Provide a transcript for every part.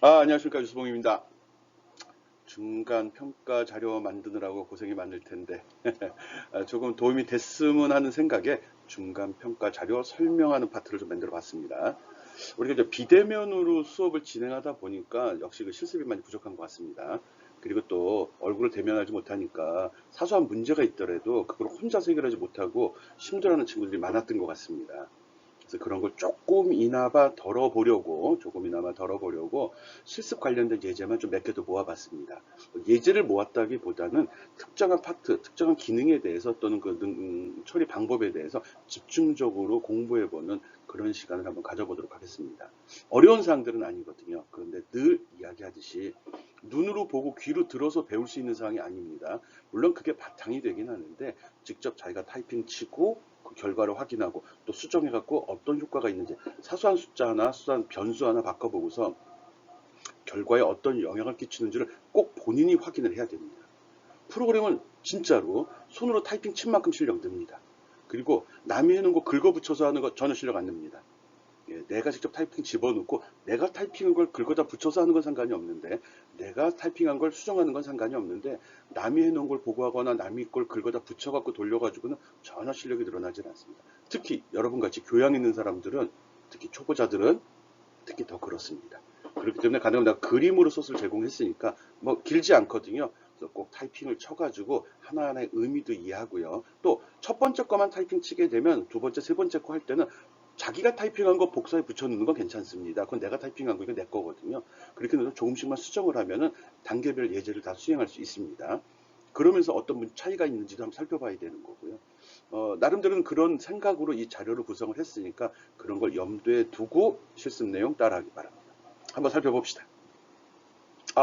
안녕하십니까. 유수봉입니다. 중간 평가 자료 만드느라고 고생이 많을 텐데, 조금 도움이 됐으면 하는 생각에 중간 평가 자료 설명하는 파트를 좀 만들어 봤습니다. 우리가 이제 비대면으로 수업을 진행하다 보니까 역시 그 실습이 많이 부족한 것 같습니다. 그리고 또 얼굴을 대면하지 못하니까 사소한 문제가 있더라도 그걸 혼자 해결하지 못하고 힘들어하는 친구들이 많았던 것 같습니다. 그래서 그런 걸 조금이나마 덜어보려고 실습 관련된 예제만 좀 몇 개 더 모아봤습니다. 예제를 모았다기보다는 특정한 파트, 특정한 기능에 대해서 또는 처리 방법에 대해서 집중적으로 공부해보는 그런 시간을 한번 가져보도록 하겠습니다. 어려운 사항들은 아니거든요. 그런데 늘 이야기하듯이 눈으로 보고 귀로 들어서 배울 수 있는 사항이 아닙니다. 물론 그게 바탕이 되긴 하는데 직접 자기가 타이핑 치고 그 결과를 확인하고 또 수정해갖고 어떤 효과가 있는지 사소한 숫자 하나, 사소한 변수 하나 바꿔보고서 결과에 어떤 영향을 끼치는지를 꼭 본인이 확인을 해야 됩니다. 프로그램은 진짜로 손으로 타이핑 친 만큼 실력 납니다. 그리고 남이 해놓은 거 긁어붙여서 하는 거 전혀 실력 안 납니다. 내가 직접 타이핑 집어넣고 내가 타이핑한 걸 긁어다 붙여서 하는 건 상관이 없는데 내가 타이핑한 걸 수정하는 건 상관이 없는데 남이 해놓은 걸 보고하거나 남이 걸 긁어다 붙여갖고 돌려가지고는 전혀 실력이 늘어나질 않습니다. 특히 여러분같이 교양 있는 사람들은 특히 초보자들은 특히 더 그렇습니다. 그렇기 때문에 가능하면 내가 그림으로 소스를 제공했으니까 뭐 길지 않거든요. 그래서 꼭 타이핑을 쳐가지고 하나하나의 의미도 이해하고요. 또 첫 번째 거만 타이핑 치게 되면 두 번째, 세 번째 거 할 때는 자기가 타이핑한 거 복사해 붙여놓는 건 괜찮습니다. 그건 내가 타이핑한 거, 이거 내 거거든요. 그렇게 해서 조금씩만 수정을 하면은 단계별 예제를 다 수행할 수 있습니다. 그러면서 어떤 차이가 있는지도 한번 살펴봐야 되는 거고요. 나름대로는 그런 생각으로 이 자료를 구성을 했으니까 그런 걸 염두에 두고 실습 내용 따라하기 바랍니다. 한번 살펴봅시다.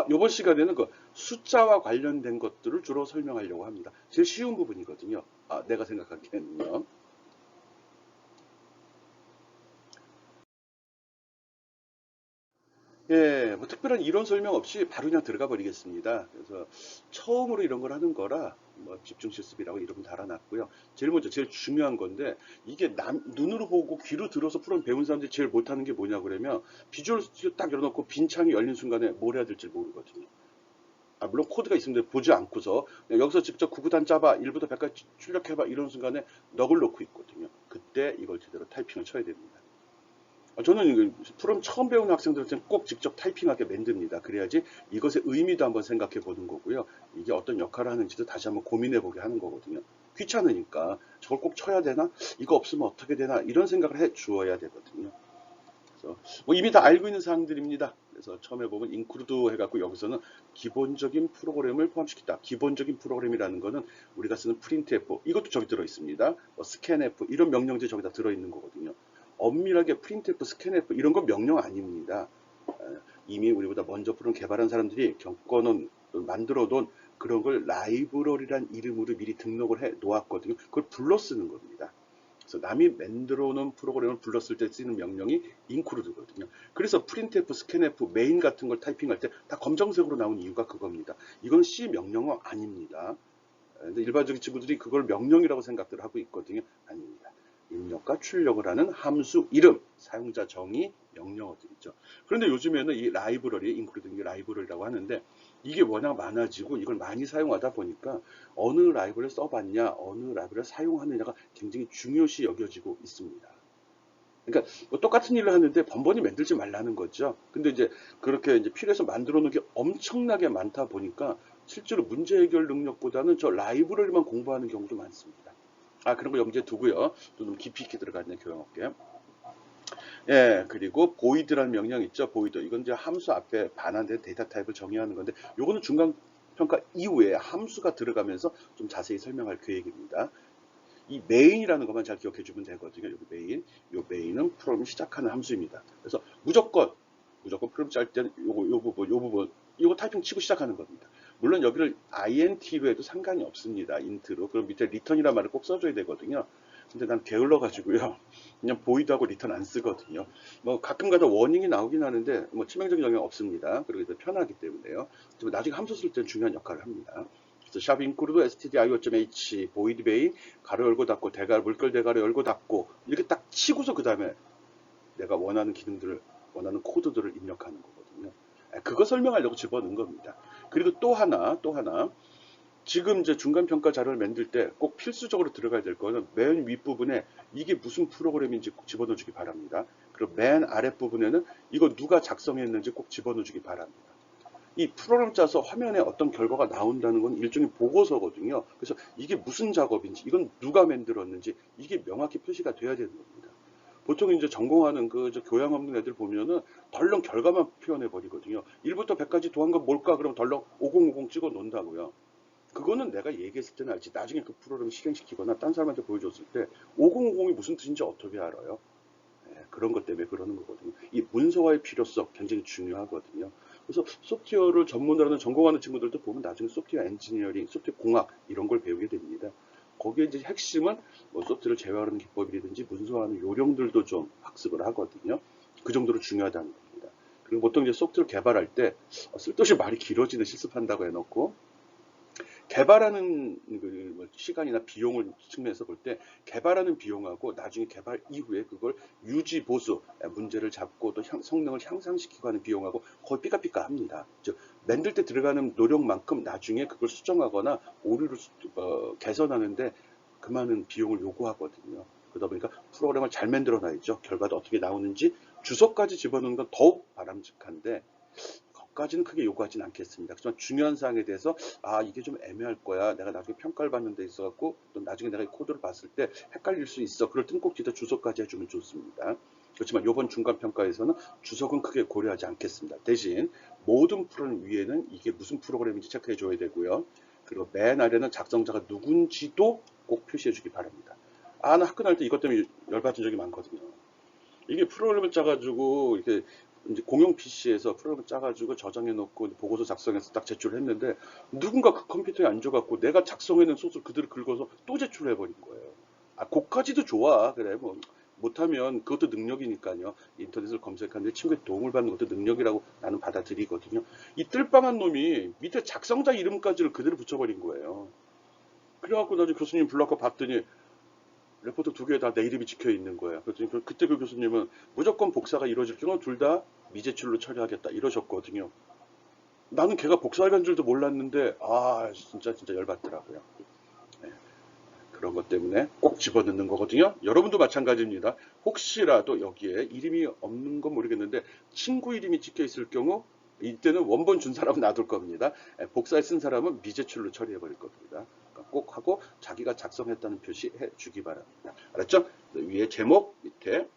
이번 시간에는 그 숫자와 관련된 것들을 주로 설명하려고 합니다. 제일 쉬운 부분이거든요. 내가 생각하기에는요. 예, 뭐 특별한 이론 설명 없이 바로 그냥 들어가 버리겠습니다. 그래서 처음으로 이런 걸 하는 거라 뭐 집중 실습이라고 이름 달아놨고요. 제일 먼저 제일 중요한 건데 이게 눈으로 보고 귀로 들어서 프로그램 배운 사람들이 제일 못하는 게 뭐냐 그러면 비주얼 스튜디오 딱 열어놓고 빈 창이 열린 순간에 뭘 해야 될지 모르거든요. 물론 코드가 있습니다. 보지 않고서 그냥 여기서 직접 구구단 짜봐 1부터 100까지 출력해봐 이런 순간에 넋을 놓고 있거든요. 그때 이걸 제대로 타이핑을 쳐야 됩니다. 저는 프롬 처음 배우는 학생들한테는 꼭 직접 타이핑하게 만듭니다. 그래야지 이것의 의미도 한번 생각해 보는 거고요. 이게 어떤 역할을 하는지도 다시 한번 고민해 보게 하는 거거든요. 귀찮으니까 저걸 꼭 쳐야 되나? 이거 없으면 어떻게 되나? 이런 생각을 해 주어야 되거든요. 그래서 뭐 이미 다 알고 있는 사항들입니다. 그래서 처음에 보면 인크루드 해갖고 여기서는 기본적인 프로그램을 포함시켰다. 기본적인 프로그램이라는 거는 우리가 쓰는 프린트F 이것도 저기 들어 있습니다. 뭐 스캔F 이런 명령제 저기다 들어 있는 거거든요. 엄밀하게 프린트F, 스캔F 이런 건 명령 아닙니다. 이미 우리보다 먼저 프로그램 개발한 사람들이 겪어놓은 만들어 놓은 그런 걸 라이브러리란 이름으로 미리 등록을 해 놓았거든요. 그걸 불러 쓰는 겁니다. 그래서 남이 만들어 놓은 프로그램을 불렀을 때 쓰는 명령이 include거든요. 그래서 printf, scanf, main 같은 걸 타이핑할 때 다 검정색으로 나온 이유가 그겁니다. 이건 C 명령어 아닙니다. 근데 일반적인 친구들이 그걸 명령이라고 생각들 하고 있거든요. 아닙니다. 입력과 출력을 하는 함수 이름, 사용자 정의, 명령어들 있죠. 그런데 요즘에는 이 라이브러리, 인클루딩 라이브러리라고 하는데 이게 워낙 많아지고 이걸 많이 사용하다 보니까 어느 라이브러리를 써봤냐, 어느 라이브러리를 사용하느냐가 굉장히 중요시 여겨지고 있습니다. 그러니까 뭐 똑같은 일을 하는데 번번이 만들지 말라는 거죠. 근데 이제 그렇게 이제 필요해서 만들어 놓은 게 엄청나게 많다 보니까 실제로 문제 해결 능력보다는 저 라이브러리만 공부하는 경우도 많습니다. 그런 거 염두에 두고요. 좀 깊이 있게 들어가는 교양할게요. 예, 그리고 보이드라는 명령 있죠. 보이드. 이건 이제 함수 앞에 반환된 데이터 타입을 정의하는 건데, 요거는 중간 평가 이후에 함수가 들어가면서 좀 자세히 설명할 계획입니다. 이 메인이라는 것만 잘 기억해 주면 되거든요. 여기 메인. 요 메인은 프로그램 시작하는 함수입니다. 그래서 무조건 프로그램 짤 때는 요 부분, 이거 타이핑 치고 시작하는 겁니다. 물론 여기를 int로 해도 상관이 없습니다. int로. 그럼 밑에 return이라는 말을 꼭 써줘야 되거든요. 근데 난 게을러 가지고요. 그냥 보이드하고 리턴 안 쓰거든요. 뭐 가끔가다 워닝이 나오긴 하는데 뭐 치명적인 영향 없습니다. 그리고 편하기 때문에요. 나중에 함수 쓸 때는 중요한 역할을 합니다. 그래서 샵 include stdio.h void main 가로 열고 닫고 대괄 물결 대괄호 열고 닫고 이렇게 딱 치고서 그 다음에 내가 원하는 기능들을 원하는 코드들을 입력하는 거거든요. 그거 설명하려고 집어넣은 겁니다. 그리고 또 하나, 지금 이제 중간평가 자료를 만들 때 꼭 필수적으로 들어가야 될 거는 맨 윗부분에 이게 무슨 프로그램인지 꼭 집어넣어 주기 바랍니다. 그리고 맨 아랫부분에는 이거 누가 작성했는지 꼭 집어넣어 주기 바랍니다. 이 프로그램 짜서 화면에 어떤 결과가 나온다는 건 일종의 보고서거든요. 그래서 이게 무슨 작업인지, 이건 누가 만들었는지 이게 명확히 표시가 돼야 되는 겁니다. 보통 이제 전공하는 저 교양 없는 애들 보면은 덜렁 결과만 표현해 버리거든요. 1부터 100까지 더한 건 뭘까? 그럼 덜렁 5050 찍어 놓는다고요. 그거는 내가 얘기했을 때는 알지. 나중에 그 프로그램을 실행시키거나 딴 사람한테 보여줬을 때 5050이 무슨 뜻인지 어떻게 알아요? 그런 것 때문에 그러는 거거든요. 이 문서화의 필요성 굉장히 중요하거든요. 그래서 소프트웨어를 전문으로 하는 전공하는 친구들도 보면 나중에 소프트웨어 엔지니어링, 소프트웨어 공학 이런 걸 배우게 됩니다. 거기에 이제 핵심은 뭐 소프트웨어를 제어하는 기법이라든지 문서화하는 요령들도 좀 학습을 하거든요. 그 정도로 중요하다는 겁니다. 그리고 보통 이제 소프트웨어 개발할 때 쓸데없이 말이 길어지는 실습한다고 해놓고 개발하는 뭐 시간이나 비용을 측면에서 볼 때 개발하는 비용하고 나중에 개발 이후에 그걸 유지 보수 문제를 잡고 또 성능을 향상시키고 하는 비용하고 거의 삐까삐까합니다. 즉 만들 때 들어가는 노력만큼 나중에 그걸 수정하거나 오류를 개선하는데 그만한 비용을 요구하거든요. 그러다 보니까 프로그램을 잘 만들어 놔야죠. 결과도 어떻게 나오는지 주소까지 집어넣는 건 더욱 바람직한데 까지는 크게 요구하진 않겠습니다. 하지만 중요한 사항에 대해서 이게 좀 애매할 거야. 내가 나중에 평가를 받는 데 있어 갖고 또 나중에 내가 이 코드를 봤을 때 헷갈릴 수 있어. 그럴 땐 꼭 뒤에 주석까지 해주면 좋습니다. 그렇지만 이번 중간 평가에서는 주석은 크게 고려하지 않겠습니다. 대신 모든 프로그램 위에는 이게 무슨 프로그램인지 체크해 줘야 되고요. 그리고 맨 아래는 작성자가 누군지도 꼭 표시해 주기 바랍니다. 나 학교 다닐 때 이것 때문에 열받은 적이 많거든요. 이게 프로그램을 짜가지고 이렇게 이제 공용 PC에서 프로그램을 짜가지고 저장해 놓고 보고서 작성해서 딱 제출했는데 누군가 그 컴퓨터에 앉아갖고 내가 작성해낸 소스를 그대로 긁어서 또 제출해 버린 거예요. 그까지도 좋아. 그래 뭐 못하면 그것도 능력이니까요. 인터넷을 검색하는데 친구의 도움을 받는 것도 능력이라고 나는 받아들이거든요. 이 뜰빵한 놈이 밑에 작성자 이름까지를 그대로 붙여버린 거예요. 그래갖고 나중에 교수님 불러서 봤더니 레포트 두 개 다 내 이름이 찍혀 있는 거예요. 그랬더니 그때 그 교수님은 무조건 복사가 이루어질 경우 둘 다 미제출로 처리하겠다 이러셨거든요. 나는 걔가 복사한 줄도 몰랐는데 진짜 열받더라고요. 네, 그런 것 때문에 꼭 집어넣는 거거든요. 여러분도 마찬가지입니다. 혹시라도 여기에 이름이 없는 건 모르겠는데 친구 이름이 찍혀 있을 경우 이때는 원본 준 사람은 놔둘 겁니다. 복사에 쓴 사람은 미제출로 처리해 버릴 겁니다. 꼭 하고 자기가 작성했다는 표시해 주기 바랍니다. 알았죠? 위에 제목, 밑에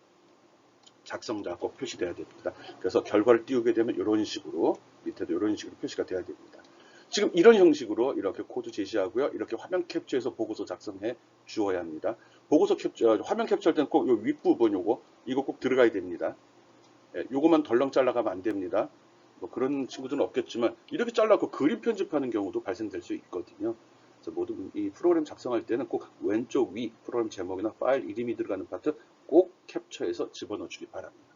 작성자 꼭 표시돼야 됩니다. 그래서 결과를 띄우게 되면 이런 식으로 밑에도 이런 식으로 표시가 돼야 됩니다. 지금 이런 형식으로 이렇게 코드 제시하고요. 이렇게 화면 캡처해서 보고서 작성해 주어야 합니다. 보고서 캡처, 화면 캡처할 때는 꼭 요 윗부분 이거 꼭 들어가야 됩니다. 요거만 덜렁 잘라가면 안 됩니다. 뭐 그런 친구들은 없겠지만 이렇게 잘라고 그림 편집하는 경우도 발생될 수 있거든요. 그래서 모든 이 프로그램 작성할 때는 꼭 왼쪽 위 프로그램 제목이나 파일 이름이 들어가는 파트 꼭 캡처해서 집어넣어 주기 바랍니다.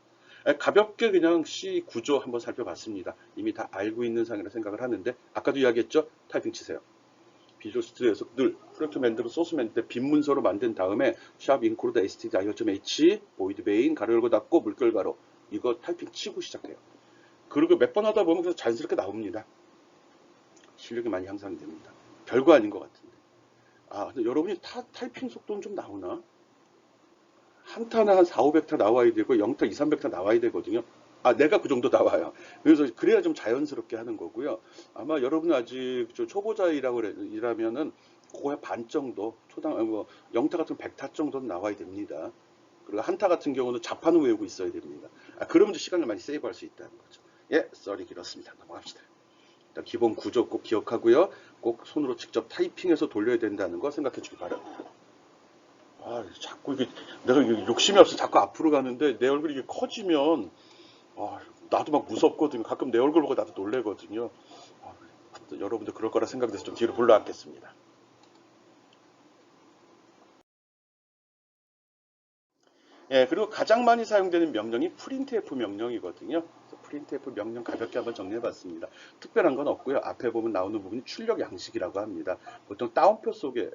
가볍게 그냥 C 구조 한번 살펴봤습니다. 이미 다 알고 있는 상이라 생각을 하는데 아까도 이야기했죠? 타이핑 치세요. 비주얼 스튜디오에서 늘 프로젝트 만들고 소스 만들 때 빈 문서로 만든 다음에 샵 include stdio.h void main 가로 열고 닫고 물결 가로 이거 타이핑 치고 시작해요. 그리고 몇 번 하다 보면 그래서 자연스럽게 나옵니다. 실력이 많이 향상이 됩니다. 별거 아닌 것 같은데. 근데 여러분이 타이핑 속도는 좀 나오나? 한타는 한 4, 500타 나와야 되고 0타 2, 300타 나와야 되거든요. 내가 그 정도 나와요. 그래서 그래야 좀 자연스럽게 하는 거고요. 아마 여러분 아직 이라면은 그거의 반 정도, 뭐 0타 같은 100타 정도는 나와야 됩니다. 그리고 한타 같은 경우는 자판을 외우고 있어야 됩니다. 그러면 이제 시간을 많이 세이브할 수 있다는 거죠. 썰이 길었습니다. 넘어갑시다. 일단 기본 구조 꼭 기억하고요. 꼭 손으로 직접 타이핑해서 돌려야 된다는 거 생각해 주기 바랍니다. 자꾸 이게 내가 욕심이 없어 자꾸 앞으로 가는데 내 얼굴이 이게 커지면 나도 막 무섭거든요. 가끔 내 얼굴 보고 나도 놀래거든요. 여러분들 그럴 거라 생각돼서 좀 뒤로 물러앉겠습니다. 그리고 가장 많이 사용되는 명령이 printf 명령이거든요. printf 명령 가볍게 한번 정리해봤습니다. 특별한 건 없고요. 앞에 보면 나오는 부분이 출력 양식이라고 합니다. 보통 따옴표 속에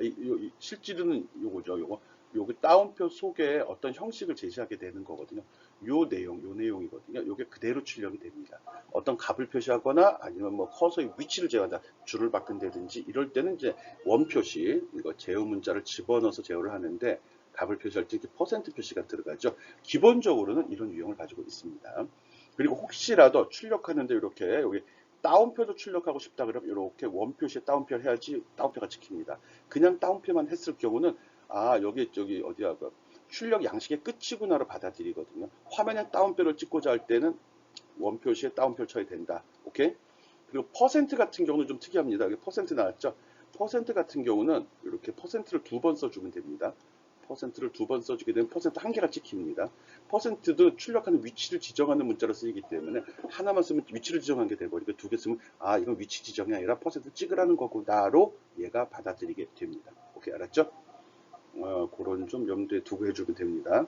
실질은 요거죠. 요거 여기 따옴표 속에 어떤 형식을 제시하게 되는 거거든요. 요 내용이거든요. 요게 그대로 출력이 됩니다. 어떤 값을 표시하거나 아니면 뭐 커서의 위치를 제어한다, 줄을 바꾼다든지 이럴 때는 이제 원 표시, 이거 제어 문자를 집어넣어서 제어를 하는데 값을 표시할 때 이렇게 퍼센트 표시가 들어가죠. 기본적으로는 이런 유형을 가지고 있습니다. 그리고 혹시라도 출력하는데 이렇게 여기 따옴표도 출력하고 싶다 그러면 이렇게 원 표시에 따옴표를 해야지 따옴표가 찍힙니다. 그냥 따옴표만 했을 경우는 여기 저기 어디야 그 출력 양식의 끝이구나로 받아들이거든요. 화면에 따옴표를 찍고자 할 때는 원 표시에 따옴표를 쳐야 된다. 오케이? 그리고 퍼센트 같은 경우는 좀 특이합니다. 여기 퍼센트 나왔죠? 퍼센트 같은 경우는 이렇게 퍼센트를 두 번 써주면 됩니다. 퍼센트를 두 번 써주게 되면 퍼센트 한 개가 찍힙니다. 퍼센트도 출력하는 위치를 지정하는 문자로 쓰이기 때문에 하나만 쓰면 위치를 지정한 게 돼버리고 두 개 쓰면 이건 위치 지정이 아니라 퍼센트 찍으라는 거구나로 얘가 받아들이게 됩니다. 오케이, 알았죠? 그런 좀 염두에 두고 해주면 됩니다.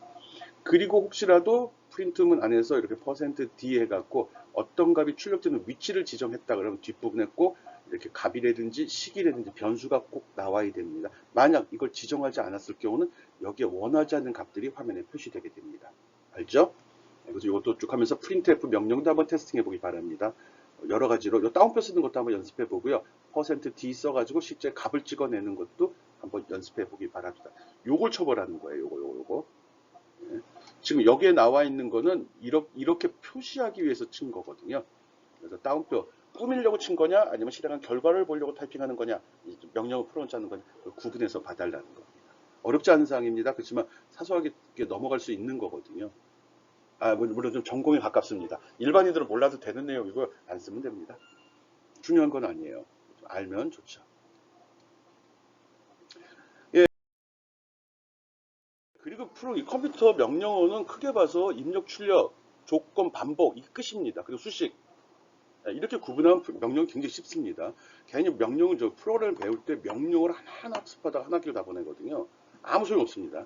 그리고 혹시라도 프린트문 안에서 이렇게 %d 해갖고 어떤 값이 출력되는 위치를 지정했다 그러면 뒷부분에 꼭 이렇게 값이라든지 시기라든지 변수가 꼭 나와야 됩니다. 만약 이걸 지정하지 않았을 경우는 여기에 원하지 않는 값들이 화면에 표시되게 됩니다. 알죠? 그래서 이것도 쭉 하면서 printf 명령도 한번 테스팅해 보기 바랍니다. 여러 가지로 이 따옴표 쓰는 것도 한번 연습해 보고요. %d 써가지고 실제 값을 찍어내는 것도 한번 연습해 보기 바랍니다. 요걸 처벌하는 거예요. 요거. 지금 여기에 나와 있는 거는 이렇게 표시하기 위해서 친 거거든요. 그래서 따옴표 꾸미려고 친 거냐 아니면 실행한 결과를 보려고 타이핑하는 거냐 명령을 풀어놓지 않는 거냐 구분해서 봐달라는 겁니다. 어렵지 않은 사항입니다. 그렇지만 사소하게 넘어갈 수 있는 거거든요. 물론 좀 전공에 가깝습니다. 일반인들은 몰라도 되는 내용이고 안 쓰면 됩니다. 중요한 건 아니에요. 알면 좋죠. 그리고 이 컴퓨터 명령어는 크게 봐서 입력, 출력, 조건, 반복 이 끝입니다. 그리고 수식 이렇게 구분하면 명령이 굉장히 쉽습니다. 괜히 명령은 프로그램을 배울 때 명령을 하나하나 학습하다가 한 학기를 다 보내거든요. 아무 소용 없습니다.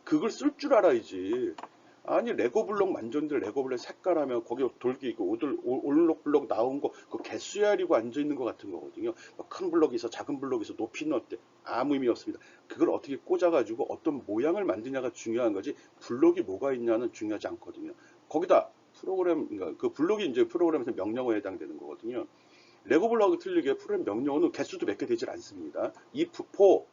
그걸 쓸 줄 알아야지. 아니 레고 블록 만졌는데 레고 블록 색깔하면 거기 돌기 있고 올록 블록 나온 거 그 개수야리고 앉아 있는 것 같은 거거든요. 큰 블록이 있어 작은 블록이 있어 높이는 어때? 아무 의미 없습니다. 그걸 어떻게 꽂아가지고 어떤 모양을 만드냐가 중요한 거지 블록이 뭐가 있냐는 중요하지 않거든요. 거기다 프로그램 그러니까 그 블록이 이제 프로그램에서 명령어에 해당되는 거거든요. 레고 블록이 틀리게 프로그램 명령어는 개수도 몇 개 되질 않습니다. if, for,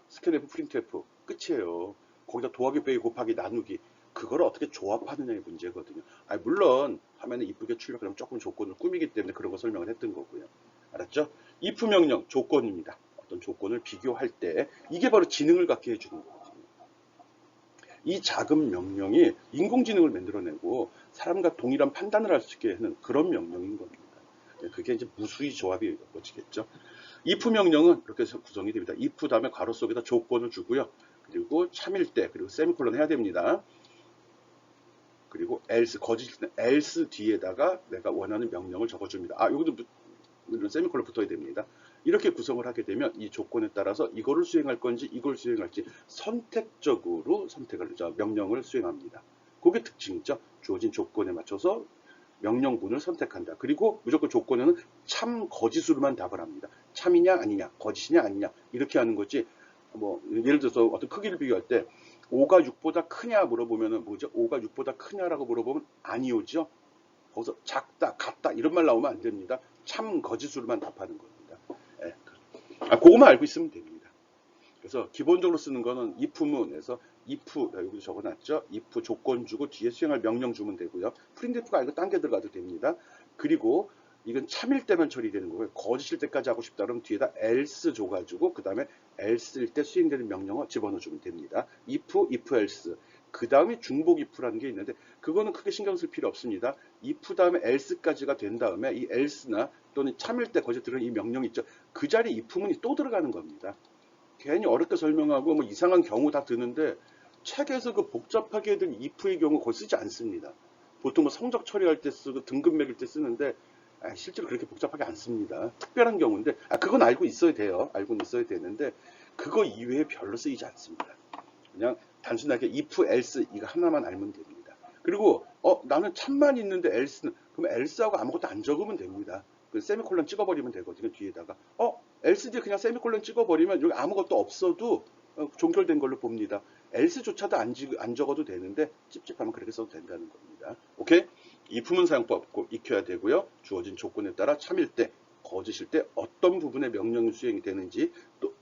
scanf, printf 끝이에요. 거기다 더하기, 빼기, 곱하기, 나누기 그걸 어떻게 조합하느냐의 문제거든요. 물론 화면에 이쁘게 출력하려면 조금 조건을 꾸미기 때문에 그런 거 설명을 했던 거고요. 알았죠? if 명령 조건입니다. 어떤 조건을 비교할 때 이게 바로 지능을 갖게 해주는 거거든요. 이 작은 명령이 인공지능을 만들어내고 사람과 동일한 판단을 할 수 있게 하는 그런 명령인 겁니다. 그게 이제 무수히 조합이 이루어지겠죠. if 명령은 이렇게 해서 구성이 됩니다. if 다음에 괄호 속에다 조건을 주고요. 그리고 참일 때 그리고 세미콜론 해야 됩니다. 그리고 else 거짓일 때 else 뒤에다가 내가 원하는 명령을 적어줍니다. 여기도 세미콜론 붙어야 됩니다. 이렇게 구성을 하게 되면 이 조건에 따라서 이거를 수행할 건지 이걸 수행할지 선택적으로 명령을 수행합니다. 그게 특징이죠. 주어진 조건에 맞춰서 명령문을 선택한다. 그리고 무조건 조건에는 참 거짓으로만 답을 합니다. 참이냐 아니냐 거짓이냐 아니냐 이렇게 하는 거지. 예를 들어서 어떤 크기를 비교할 때 5가 6보다 크냐 물어보면은 뭐죠? 5가 6보다 크냐라고 물어보면 아니오죠. 거기서 작다, 같다 이런 말 나오면 안 됩니다. 참 거짓으로만 답하는 겁니다. 그거만 알고 있으면 됩니다. 그래서 기본적으로 쓰는 거는 if문에서 if 여기 적어놨죠. if 조건 주고 뒤에 수행할 명령 주면 되고요. printf가 아니고 딴 게 들어가도 됩니다. 그리고 이건 참일 때만 처리되는 거고요. 거짓일 때까지 하고 싶다 그러면 뒤에다 else 줘가지고 그 다음에 else일 때 수행되는 명령어 집어넣어주면 됩니다. if else 그 다음에 중복 if라는 게 있는데 그거는 크게 신경 쓸 필요 없습니다. if 다음에 else까지가 된 다음에 이 else나 또는 참일 때 거기에 들어가는 이 명령이 있죠. 그 자리에 if문이 또 들어가는 겁니다. 괜히 어렵게 설명하고 뭐 이상한 경우 다 드는데 책에서 그 복잡하게 된 if의 경우 거의 쓰지 않습니다. 보통 뭐 성적 처리할 때 쓰고 등급 매길 때 쓰는데 실제로 그렇게 복잡하게 안 씁니다. 특별한 경우인데 그건 알고 있어야 돼요. 알고는 있어야 되는데 그거 이외에 별로 쓰이지 않습니다. 그냥 단순하게 if, else 이거 하나만 알면 됩니다. 그리고 나는 참만 있는데 else는 그럼 else하고 아무것도 안 적으면 됩니다. 그 세미콜론 찍어버리면 되거든요. 뒤에다가 else 뒤에 그냥 세미콜론 찍어버리면 여기 아무것도 없어도 종결된 걸로 봅니다. else조차도 안 적어도 되는데 찝찝하면 그렇게 써도 된다는 겁니다. 오케이? 이 부문사용법 꼭 익혀야 되고요. 주어진 조건에 따라 참일 때, 거짓일 때 어떤 부분의 명령이 수행이 되는지 또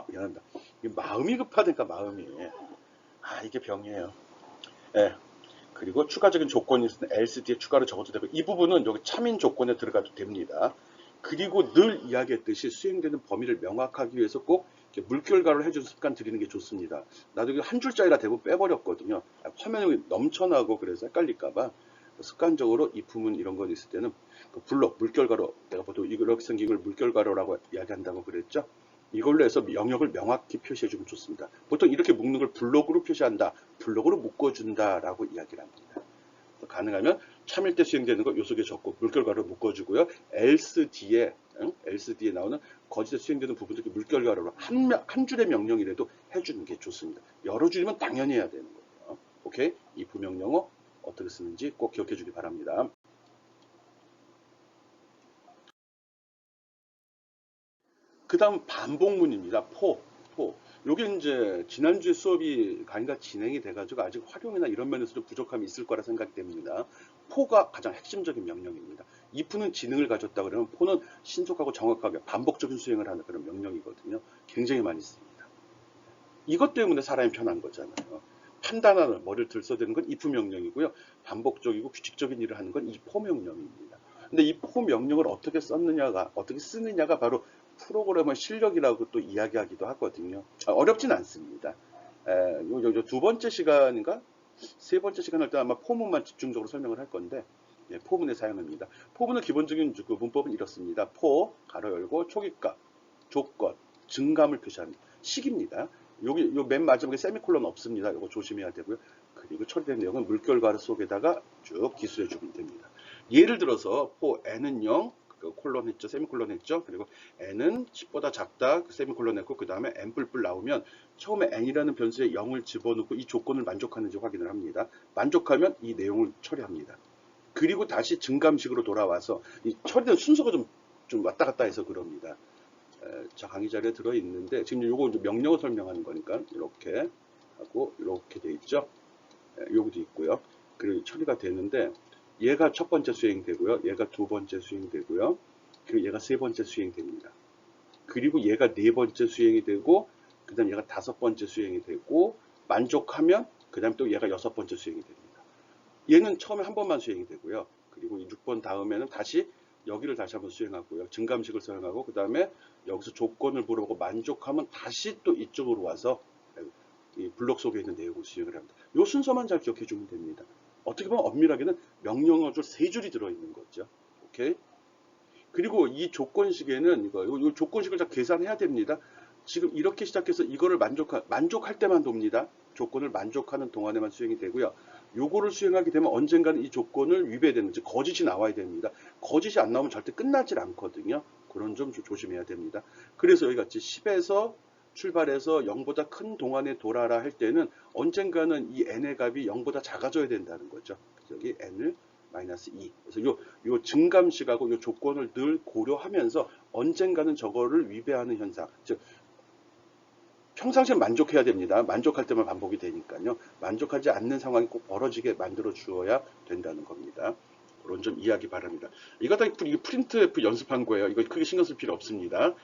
미안합니다. 마음이 급하니까 마음이 이게 병이에요. 예. 그리고 추가적인 조건이 있으면 else 뒤에 추가로 적어도 되고 이 부분은 여기 참인 조건에 들어가도 됩니다. 그리고 늘 이야기했듯이 수행되는 범위를 명확하기 위해서 꼭 물결가를 해주는 습관 들이는 게 좋습니다. 나도 한 줄짜리라 대부분 빼버렸거든요. 화면이 넘쳐나고 그래서 헷갈릴까봐 습관적으로 이 부분 이런 거 있을 때는 그 블록 물결가로 내가 보통 이렇게 생긴 걸 물결가로라고 이야기한다고 그랬죠. 이걸로 해서 영역을 명확히 표시해주면 좋습니다. 보통 이렇게 묶는 걸 블록으로 표시한다, 블록으로 묶어준다라고 이야기를 합니다. 가능하면 참일 때 수행되는 거 요 속에 적고 물결가로 묶어주고요. else 뒤에 나오는 거짓에 수행되는 부분들 물결가로 한 줄의 명령이라도 해주는 게 좋습니다. 여러 줄이면 당연히 해야 되는 거예요. 오케이? 이 부명령어 어떻게 쓰는지 꼭 기억해 주기 바랍니다. 그 다음 반복문입니다. 포. 요게 이제 지난주에 수업이 강의가 진행이 돼가지고 아직 활용이나 이런 면에서 좀 부족함이 있을 거라 생각이 됩니다. 포가 가장 핵심적인 명령입니다. if는 지능을 가졌다 그러면 포는 신속하고 정확하게 반복적인 수행을 하는 그런 명령이거든요. 굉장히 많이 씁니다. 이것 때문에 사람이 편한 거잖아요. 판단하는 머리를 들써대는 건 if 명령이고요. 반복적이고 규칙적인 일을 하는 건 이 포 명령입니다. 근데 이 포 명령을 어떻게 쓰느냐가 바로 프로그래머 실력이라고 또 이야기하기도 하거든요. 어렵진 않습니다. 두 번째 시간인가? 세 번째 시간 할 때 아마 포문만 집중적으로 설명을 할 건데, 포문의 사용입니다. 포문의 기본적인 그 문법은 이렇습니다. 포, 가로 열고, 초기값, 조건, 증감을 표시합니다. 식입니다. 여기 맨 마지막에 세미콜론 없습니다. 이거 조심해야 되고요. 그리고 처리된 내용은 물결 속에다가 쭉 기술해 주면 됩니다. 예를 들어서 포 n은 0, 콜론 했죠, 세미콜론 했죠. 그리고 n은 10보다 작다, 세미콜론 했고 그 다음에 n 뿔뿔 나오면 처음에 n이라는 변수에 0을 집어넣고 이 조건을 만족하는지 확인을 합니다. 만족하면 이 내용을 처리합니다. 그리고 다시 증감식으로 돌아와서 이 처리된 순서가 좀 왔다 갔다 해서 그럽니다. 자, 강의 자료에 들어있는데 지금 요거 명령어 설명하는 거니까 이렇게 하고 이렇게 돼 있죠. 여기도 있고요. 그리고 처리가 되는데 얘가 첫 번째 수행되고요. 얘가 두 번째 수행되고요. 그리고 얘가 세 번째 수행됩니다. 그리고 얘가 네 번째 수행이 되고 그 다음 얘가 다섯 번째 수행이 되고 만족하면 그 다음 또 얘가 여섯 번째 수행이 됩니다. 얘는 처음에 한 번만 수행이 되고요. 그리고 6번 다음에는 다시 여기를 다시 한번 수행하고요. 증감식을 사용하고 그 다음에 여기서 조건을 물어보고 만족하면 다시 또 이쪽으로 와서 이 블록 속에 있는 내용을 수행을 합니다. 이 순서만 잘 기억해 주면 됩니다. 어떻게 보면 엄밀하게는 명령어 줄 3줄이 들어있는 거죠. 오케이? 그리고 이 조건식에는 이 조건식을 다 계산해야 됩니다. 지금 이렇게 시작해서 이거를 만족할 때만 돕니다. 조건을 만족하는 동안에만 수행이 되고요. 요거를 수행하게 되면 언젠가는 이 조건을 위배되는, 즉 거짓이 나와야 됩니다. 거짓이 안 나오면 절대 끝나질 않거든요. 그런 점 조심해야 됩니다. 그래서 여기 같이 10에서 출발해서 0보다 큰 동안에 돌아라 할 때는 언젠가는 이 n의 값이 0보다 작아져야 된다는 거죠. 여기 n을 마이너스 2. 그래서 요 증감식하고 요 조건을 늘 고려하면서 언젠가는 저거를 위배하는 현상, 즉 평상시에 만족해야 됩니다. 만족할 때만 반복이 되니까요. 만족하지 않는 상황이 꼭 벌어지게 만들어 주어야 된다는 겁니다. 그런 점 이해하기 바랍니다. 이거 다 프린트F 연습한 거예요. 이거 크게 신경 쓸 필요 없습니다.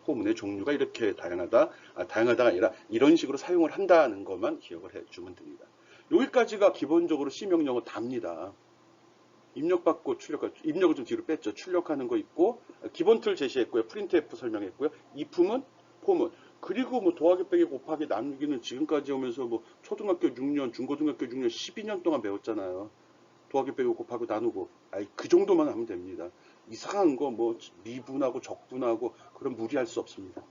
포문의 종류가 이렇게 다양하다가 아니라 이런 식으로 사용을 한다는 것만 기억을 해주면 됩니다. 여기까지가 기본적으로 C명령어 답니다. 입력받고 입력을 좀 뒤로 뺐죠. 출력하는 거 있고 기본 틀 제시했고요. 프린트F 설명했고요. if는 포문. 그리고 뭐 더하기 빼기 곱하기 나누기는 지금까지 오면서 뭐 초등학교 6년, 중고등학교 6년, 12년 동안 배웠잖아요. 더하기 빼기 곱하고 나누고. 그 정도만 하면 됩니다. 이상한 거 뭐 미분하고 적분하고 그런 무리할 수 없습니다.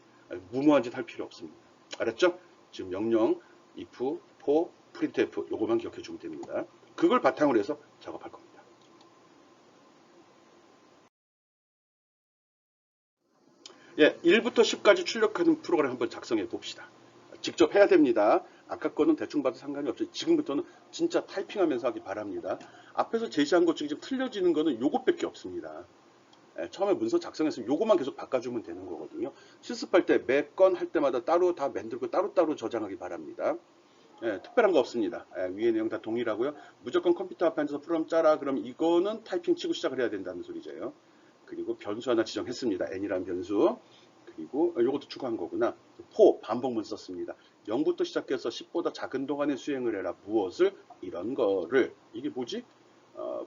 무모한 짓 할 필요 없습니다. 알았죠? 지금 명령, if, for, printf 요거만 기억해 주면 됩니다. 그걸 바탕으로 해서 작업할 겁니다. 예, 1부터 10까지 출력하는 프로그램 한번 작성해 봅시다. 직접 해야 됩니다. 아까 거는 대충 봐도 상관이 없어요. 지금부터는 진짜 타이핑하면서 하기 바랍니다. 앞에서 제시한 것 중에 좀 틀려지는 거는 요것밖에 없습니다. 처음에 문서 작성했으면 요것만 계속 바꿔주면 되는 거거든요. 실습할 때 매 건 할 때마다 따로 다 만들고 따로따로 저장하기 바랍니다. 특별한 거 없습니다. 위에 내용 다 동일하고요. 무조건 컴퓨터 앞에 앉아서 프로그램 짜라. 그럼 이거는 타이핑 치고 시작을 해야 된다는 소리죠. 그리고 변수 하나 지정했습니다. n이라는 변수. 그리고 요것도 추가한 거구나. 반복문 썼습니다. 0부터 시작해서 10보다 작은 동안에 수행을 해라. 무엇을? 이런 거를. 이게 뭐지?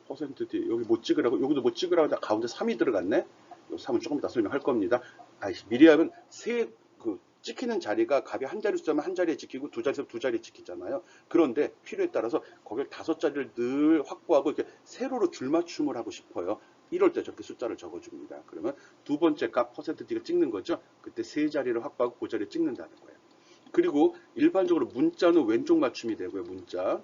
%D 여기 못 찍으라고, 여기도 못 찍으라고 하다 가운데 3이 들어갔네. 요 3은 조금 이따 설명할 겁니다. 미리 하면 찍히는 자리가 값이 한 자리 숫자면 한 자리에 찍히고 두 자리에서 두 자리에 찍히잖아요. 그런데 필요에 따라서 거기를 5자리를 늘 확보하고 이렇게 세로로 줄맞춤을 하고 싶어요. 이럴 때 저렇게 숫자를 적어줍니다. 그러면 두 번째 값 %D가 찍는 거죠. 그때 세 자리를 확보하고 그 자리에 찍는다는 거예요. 그리고 일반적으로 문자는 왼쪽 맞춤이 되고요. 문자는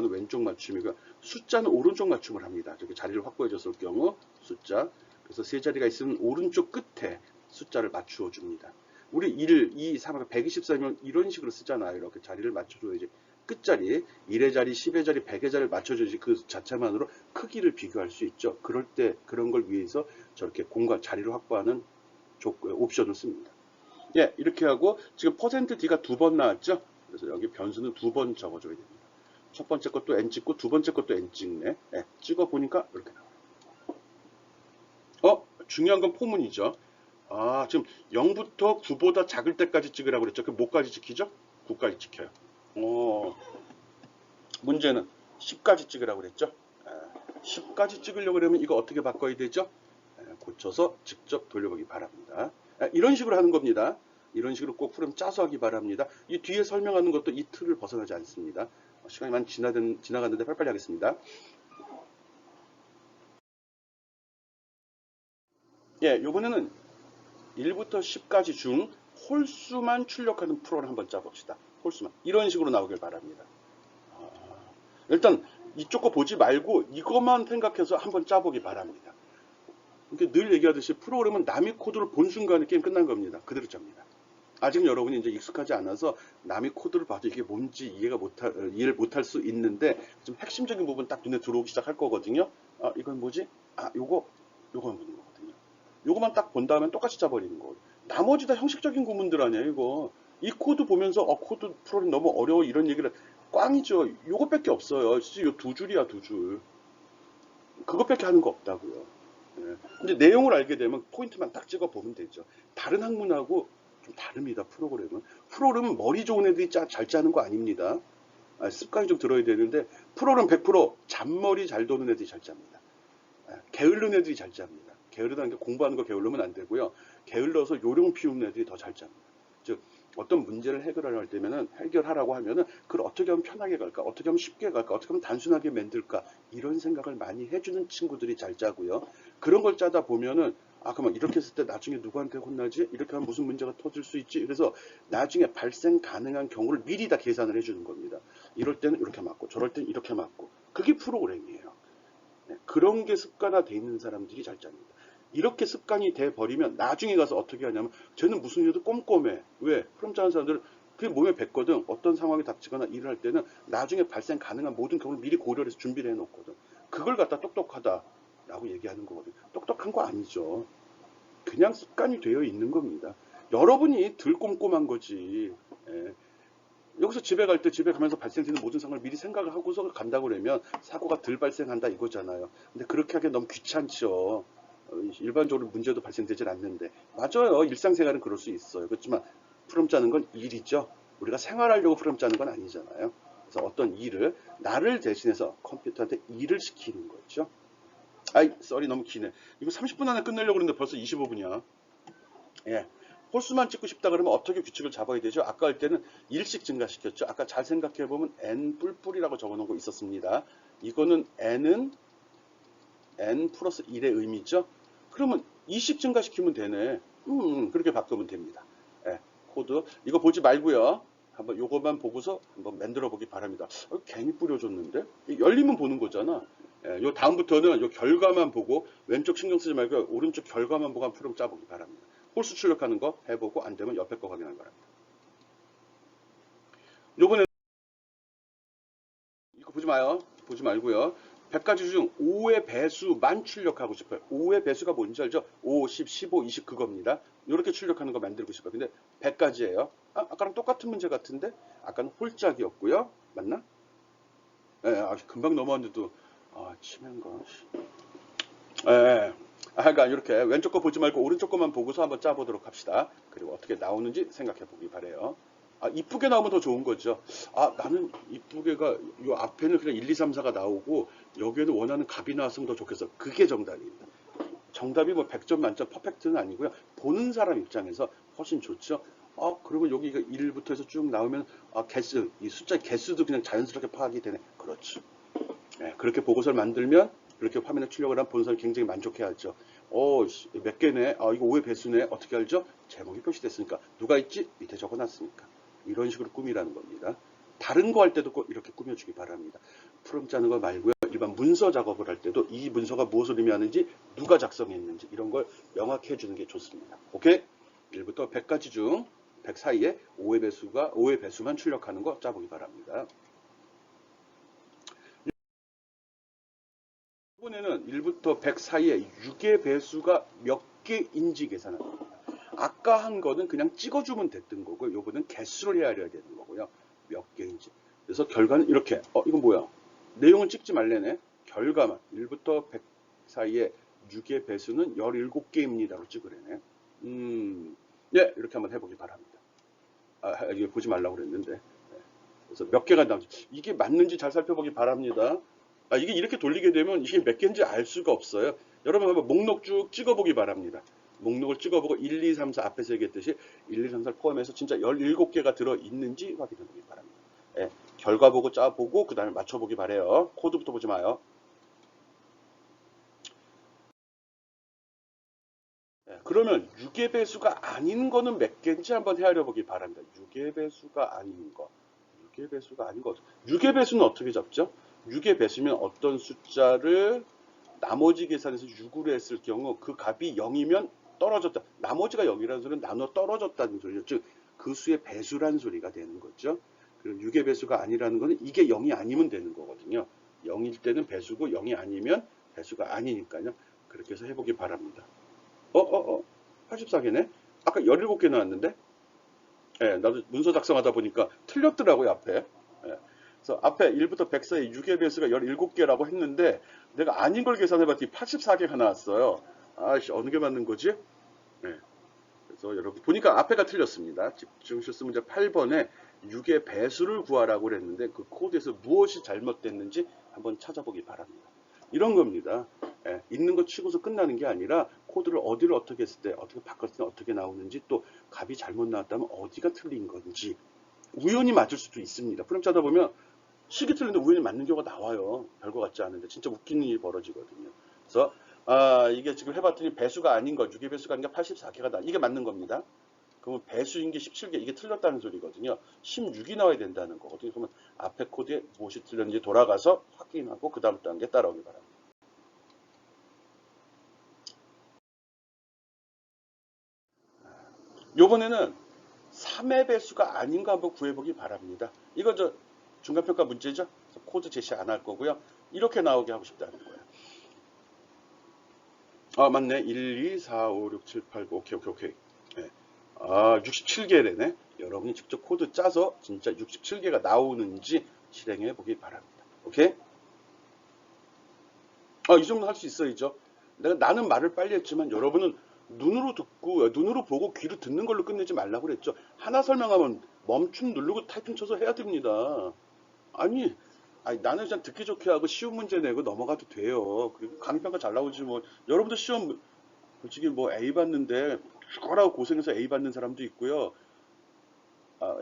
왼쪽 맞춤이고 숫자는 오른쪽 맞춤을 합니다. 저기 자리를 확보해 줬을 경우 숫자. 그래서 세 자리가 있으면 오른쪽 끝에 숫자를 맞추어 줍니다. 우리 1, 2, 3, 124면 이런 식으로 쓰잖아요. 이렇게 자리를 맞춰줘야지. 끝자리, 1의 자리, 10의 자리, 100의 자리를 맞춰줘야지 그 자체만으로 크기를 비교할 수 있죠. 그럴 때 그런 걸 위해서 저렇게 공간, 자리를 확보하는 옵션을 씁니다. 이렇게 하고 지금 %D가 2번 나왔죠. 그래서 여기 변수는 2번 적어줘야 됩니다. 첫 번째 것도 n 찍고 두 번째 것도 n 찍네. 찍어보니까 이렇게 나와요. 중요한 건 포문이죠. 지금 0부터 9보다 작을 때까지 찍으라고 그랬죠. 그 뭐까지 찍히죠? 9까지 찍혀요. 문제는 10까지 찍으라고 그랬죠. 10까지 찍으려고 그러면 이거 어떻게 바꿔야 되죠? 고쳐서 직접 돌려보기 바랍니다. 이런 식으로 하는 겁니다. 이런 식으로 꼭 프로그램 짜서 하기 바랍니다. 이 뒤에 설명하는 것도 이 틀을 벗어나지 않습니다. 시간이 많이 지나갔는데 빨리빨리 하겠습니다. 요번에는 1부터 10까지 중 홀수만 출력하는 프로를 한번 짜봅시다. 홀수만. 이런 식으로 나오길 바랍니다. 일단 이쪽 거 보지 말고 이것만 생각해서 한번 짜보기 바랍니다. 늘 얘기하듯이 프로그램은 남의 코드를 본 순간에 게임 끝난 겁니다. 그대로 짭니다. 아직 여러분이 이제 익숙하지 않아서 남의 코드를 봐도 이게 뭔지 이해를 못할 수 있는데 좀 핵심적인 부분 딱 눈에 들어오기 시작할 거거든요. 이건 뭐지? 요거만 보는 거거든요. 요거만 딱 본 다음에 똑같이 짜버리는 거예요. 나머지 다 형식적인 구문들 아니에요, 이거. 이 코드 보면서 코드 프로그램 너무 어려워 이런 얘기를 꽝이죠. 요것밖에 없어요. 진짜 요 2줄이야, 2줄. 그것밖에 하는 거 없다고요. 근데 내용을 알게 되면 포인트만 딱 찍어 보면 되죠. 다른 학문하고 좀 다릅니다, 프로그램은. 프로그램은 머리 좋은 애들이 잘 짜는 거 아닙니다. 습관이 좀 들어야 되는데 프로그램 100% 잔머리 잘 도는 애들이 잘 짭니다. 게으른 애들이 잘 짭니다. 게으르다는 게 공부하는 거 게을르면 안 되고요. 게을러서 요령 피우는 애들이 더 잘 짭니다. 즉 어떤 문제를 해결할 때면은 해결하라고 하면은 그걸 어떻게 하면 편하게 갈까, 어떻게 하면 쉽게 갈까, 어떻게 하면 단순하게 만들까 이런 생각을 많이 해주는 친구들이 잘 짜고요. 그런 걸 짜다 보면은 그러면 이렇게 했을 때 나중에 누구한테 혼나지? 이렇게 하면 무슨 문제가 터질 수 있지? 그래서 나중에 발생 가능한 경우를 미리 다 계산을 해주는 겁니다. 이럴 때는 이렇게 맞고 저럴 때는 이렇게 맞고 그게 프로그램이에요. 그런 게 습관화되어 있는 사람들이 잘 짭니다. 이렇게 습관이 돼버리면 나중에 가서 어떻게 하냐면 쟤는 무슨 일도 꼼꼼해. 왜? 프롬 짜는 사람들은 그게 몸에 뱉거든. 어떤 상황이 닥치거나 일을 할 때는 나중에 발생 가능한 모든 경우를 미리 고려를 해서 준비를 해놓거든. 그걸 갖다 똑똑하다라고 얘기하는 거거든. 똑똑한 거 아니죠. 그냥 습관이 되어 있는 겁니다. 여러분이 덜 꼼꼼한 거지. 여기서 집에 갈 때 집에 가면서 발생되는 모든 상황을 미리 생각을 하고서 간다고 그러면 사고가 덜 발생한다 이거잖아요. 근데 그렇게 하기 너무 귀찮죠. 일반적으로 문제도 발생되질 않는데. 맞아요. 일상생활은 그럴 수 있어요. 그렇지만 프롬 짜는 건 일이죠. 우리가 생활하려고 프롬 짜는 건 아니잖아요. 그래서 어떤 일을 나를 대신해서 컴퓨터한테 일을 시키는 거죠. 썰이 너무 기네. 이거 30분 안에 끝내려고 그랬는데 벌써 25분이야. 홀수만 찍고 싶다 그러면 어떻게 규칙을 잡아야 되죠? 아까 할 때는 1씩 증가시켰죠. 아까 잘 생각해보면 n 뿔뿔이라고 적어놓은 거 있었습니다. 이거는 n은 n 플러스 1의 의미죠. 그러면 2씩 증가시키면 되네. 그렇게 바꾸면 됩니다. 코드 이거 보지 말고요. 한번 요거만 보고서 한번 만들어 보기 바랍니다. 괜히 뿌려줬는데 열리면 보는 거잖아. 요 다음부터는 요 결과만 보고 왼쪽 신경 쓰지 말고 오른쪽 결과만 보고 한 프로그램 짜보기 바랍니다. 홀수 출력하는 거 해보고 안 되면 옆에 거 확인하기 바랍니다. 요번에 이거 보지 마요. 보지 말고요. 100가지 중 5의 배수만 출력하고 싶어요. 5의 배수가 뭔지 알죠? 5, 10, 15, 20 그겁니다. 이렇게 출력하는 거 만들고 싶어요. 근데 100가지예요. 아까랑 똑같은 문제 같은데 아까는 홀짝이었고요. 맞나? 예, 금방 넘어왔는데도 치면 거. 예. 그러니까 이렇게 왼쪽 거 보지 말고 오른쪽 거만 보고서 한번 짜보도록 합시다. 그리고 어떻게 나오는지 생각해 보기 바래요. 이쁘게 나오면 더 좋은 거죠. 나는 이쁘게가 요 앞에는 그냥 1, 2, 3, 4가 나오고 여기에는 원하는 값이 나왔으면 더 좋겠어. 그게 정답입니다. 정답이 뭐 100점 만점 퍼펙트는 아니고요. 보는 사람 입장에서 훨씬 좋죠. 그리고 여기가 1부터 해서 쭉 나오면 개수, 이 숫자 개수도 그냥 자연스럽게 파악이 되네. 그렇죠. 네, 그렇게 보고서를 만들면 그렇게 화면에 출력을 하면 보는 사람이 굉장히 만족해하죠. 몇 개네. 이거 5의 배수네. 어떻게 알죠? 제목이 표시됐으니까. 누가 있지? 밑에 적어놨으니까. 이런 식으로 꾸미라는 겁니다. 다른 거 할 때도 꼭 이렇게 꾸며주기 바랍니다. 프롬 짜는 거 말고요. 일반 문서 작업을 할 때도 이 문서가 무엇을 의미하는지, 누가 작성했는지 이런 걸 명확히 해주는 게 좋습니다. 오케이? 1부터 100가지 중 100 사이에 5의 배수만 출력하는 거 짜보기 바랍니다. 이번에는 1부터 100 사이에 6의 배수가 몇 개인지 계산합니다. 아까 한 거는 그냥 찍어주면 됐던 거고요. 요거는 개수를 헤아려야 되는 거고요. 몇 개인지. 그래서 결과는 이렇게. 이건 뭐야? 내용은 찍지 말래네. 결과만 1부터 100 사이에 6의 배수는 17개입니다로 찍으래네. 네, 이렇게 한번 해보기 바랍니다. 이게 보지 말라고 그랬는데. 네. 그래서 몇 개가 나오지. 이게 맞는지 잘 살펴보기 바랍니다. 이게 이렇게 돌리게 되면 이게 몇 개인지 알 수가 없어요. 여러분 한번 목록 쭉 찍어보기 바랍니다. 목록을 찍어보고 1, 2, 3, 4 앞에서 얘기했듯이 1, 2, 3, 4를 포함해서 진짜 17개가 들어있는지 확인해보기 바랍니다. 예, 결과 보고 짜보고 그 다음에 맞춰보기 바래요. 코드부터 보지 마요. 그러면 6의 배수가 아닌 거는 몇 개인지 한번 헤아려보기 바랍니다. 6의 배수가 아닌 거. 6의 배수가 아닌 거. 6의 배수는 어떻게 잡죠? 6의 배수면 어떤 숫자를 나머지 계산에서 6으로 했을 경우 그 값이 0이면 떨어졌다. 나머지가 0이라는 소리는 나눠 떨어졌다는 소리죠. 즉, 그 수의 배수란 소리가 되는 거죠. 그리고 6의 배수가 아니라는 거는 이게 0이 아니면 되는 거거든요. 0일 때는 배수고 0이 아니면 배수가 아니니까요. 그렇게 해서 해보기 바랍니다. 84개네? 아까 17개 나왔는데? 예, 나도 문서 작성하다 보니까 틀렸더라고요, 앞에. 예. 그래서 앞에 1부터 100 사이 6의 배수가 17개라고 했는데 내가 아닌 걸 계산해봤더니 84개가 나왔어요. 어느 게 맞는 거지? 네. 그래서 여러분 보니까 앞에가 틀렸습니다. 집중 실수 문제 8번에 6의 배수를 구하라고 그랬는데 그 코드에서 무엇이 잘못됐는지 한번 찾아보기 바랍니다. 이런 겁니다. 있는 거 치고서 끝나는 게 아니라 코드를 어디를 어떻게 했을 때 어떻게 바꿨을 때 어떻게 나오는지 또 값이 잘못 나왔다면 어디가 틀린 건지 우연히 맞을 수도 있습니다. 프롬 짜다 보면 식이 틀린데 우연히 맞는 경우가 나와요. 별거 같지 않은데 진짜 웃기는 일이 벌어지거든요. 그래서 이게 지금 해봤더니 배수가 아닌 거, 6의 배수가 아닌 게 84개가 나. 이게 맞는 겁니다. 그러면 배수인 게 17개, 이게 틀렸다는 소리거든요. 16이 나와야 된다는 거거든요. 그러면 앞에 코드에 무엇이 틀렸는지 돌아가서 확인하고 그 다음 단계 따라오기 바랍니다. 요번에는 3의 배수가 아닌 거 한번 구해보기 바랍니다. 이거 중간평가 문제죠? 코드 제시 안 할 거고요. 이렇게 나오게 하고 싶다는 거예요. 맞네. 1, 2, 4, 5, 6, 7, 8, 9. 오케이. 네. 67개래네. 여러분이 직접 코드 짜서 진짜 67개가 나오는지 실행해 보기 바랍니다. 오케이? 이 정도 할 수 있어야죠. 나는 말을 빨리 했지만 여러분은 눈으로 듣고, 눈으로 보고 귀로 듣는 걸로 끝내지 말라고 그랬죠. 하나 설명하면 멈춤 누르고 타이핑 쳐서 해야 됩니다. 아니 나는 그냥 듣기 좋게 하고 쉬운 문제 내고 넘어가도 돼요. 그리고 강의평가 잘 나오지 뭐. 여러분도 시험 솔직히 뭐 A 받는데 죽어라고 고생해서 A 받는 사람도 있고요.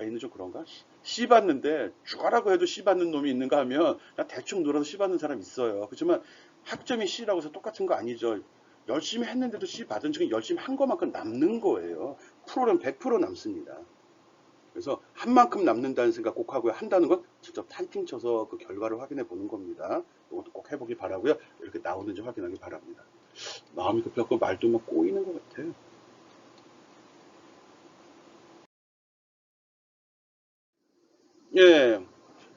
A는 좀 그런가? C 받는데 죽어라고 해도 C 받는 놈이 있는가 하면 그냥 대충 놀아서 C 받는 사람 있어요. 그렇지만 학점이 C라고 해서 똑같은 거 아니죠. 열심히 했는데도 C 받은 적은 열심히 한 것만큼 남는 거예요. 프로는 100% 남습니다. 그래서 한 만큼 남는다는 생각 꼭 하고요. 한다는 건 직접 타이핑 쳐서 그 결과를 확인해 보는 겁니다. 이것도 꼭 해보기 바라고요. 이렇게 나오는지 확인하기 바랍니다. 마음이 급해갖고 말도 막 꼬이는 것 같아요. 예,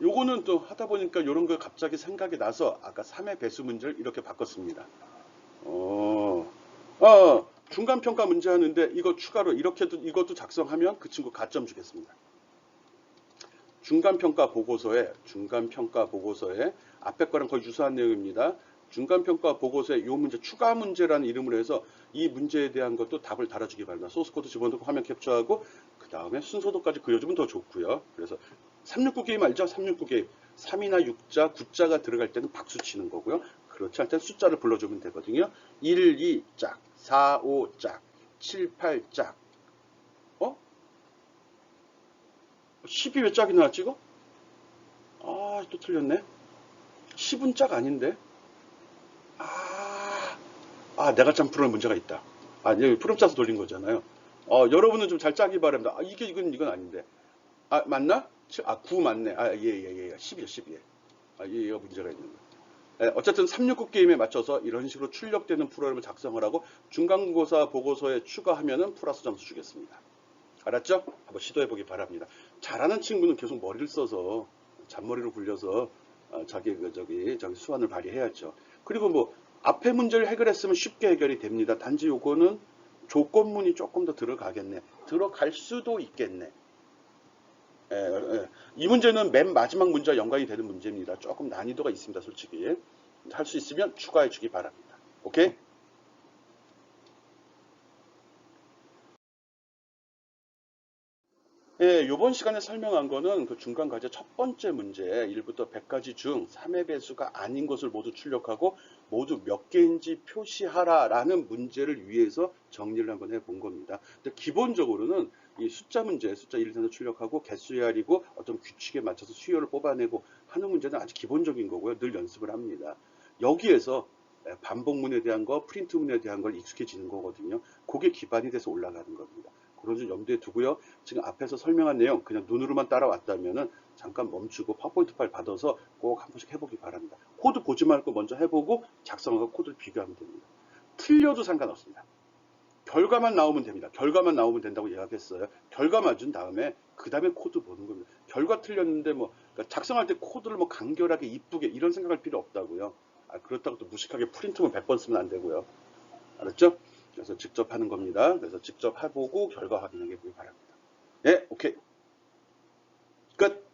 요거는 요거는 또 하다 보니까 요런 거 갑자기 생각이 나서 아까 3의 배수 문제를 이렇게 바꿨습니다. 중간평가 문제 하는데 이거 추가로 이렇게도 이것도 작성하면 그 친구 가점 주겠습니다. 중간평가 보고서에 앞에 거랑 거의 유사한 내용입니다. 중간평가 보고서에 이 문제 추가 문제라는 이름으로 해서 이 문제에 대한 것도 답을 달아주기 바랍니다. 소스코드 집어넣고 화면 캡처하고 그 다음에 순서도까지 그려주면 더 좋고요. 그래서 369 게임 알죠? 369 게임 3이나 6자, 9자가 들어갈 때는 박수 치는 거고요. 그렇지 않을 땐 숫자를 불러주면 되거든요. 1, 2짝, 4, 5짝, 7, 8짝 10이 왜 짝이 나왔지 이거? 또 틀렸네. 10은 짝 아닌데? 내가 참 풀어낸 문제가 있다. 여기 프롬 짜서 돌린 거잖아요. 여러분은 좀 잘 짜기 바랍니다. 이건 아닌데. 맞나? 9 맞네. 예. 10이요, 10이에. 얘가 문제가 있는 거예요. 어쨌든 369 게임에 맞춰서 이런 식으로 출력되는 프로그램을 작성을 하고 중간고사 보고서에 추가하면은 플러스 점수 주겠습니다. 알았죠? 한번 시도해 보기 바랍니다. 잘하는 친구는 계속 머리를 써서 잔머리로 굴려서 자기 수완을 발휘해야죠. 그리고 뭐 앞에 문제를 해결했으면 쉽게 해결이 됩니다. 단지 요거는 조건문이 조금 더 들어가겠네. 들어갈 수도 있겠네. 이 문제는 맨 마지막 문제와 연관이 되는 문제입니다. 조금 난이도가 있습니다. 솔직히 할 수 있으면 추가해 주기 바랍니다. 오케이? 이번 시간에 설명한 거는 그 중간 과제 첫 번째 문제 1부터 100까지 중 3의 배수가 아닌 것을 모두 출력하고 모두 몇 개인지 표시하라 라는 문제를 위해서 정리를 한번 해본 겁니다. 근데 기본적으로는 이 숫자 문제, 숫자 1, 2, 3을 출력하고 개수 헤아리고 어떤 규칙에 맞춰서 수요를 뽑아내고 하는 문제는 아주 기본적인 거고요. 늘 연습을 합니다. 여기에서 반복문에 대한 거, 프린트문에 대한 걸 익숙해지는 거거든요. 그게 기반이 돼서 올라가는 겁니다. 그런 점 염두에 두고요. 지금 앞에서 설명한 내용 그냥 눈으로만 따라왔다면은 잠깐 멈추고 파워포인트 파일 받아서 꼭 한 번씩 해보기 바랍니다. 코드 보지 말고 먼저 해보고 작성하고 코드를 비교하면 됩니다. 틀려도 상관없습니다. 결과만 나오면 됩니다. 결과만 나오면 된다고 예약했어요. 결과 맞은 다음에 그 다음에 코드 보는 겁니다. 결과 틀렸는데 뭐 그러니까 작성할 때 코드를 뭐 간결하게 이쁘게 이런 생각할 필요 없다고요. 그렇다고 또 무식하게 프린트만 100번 쓰면 안 되고요. 알았죠? 그래서 직접 하는 겁니다. 그래서 직접 해보고 결과 확인해 보기 바랍니다. 네, 오케이. 끝.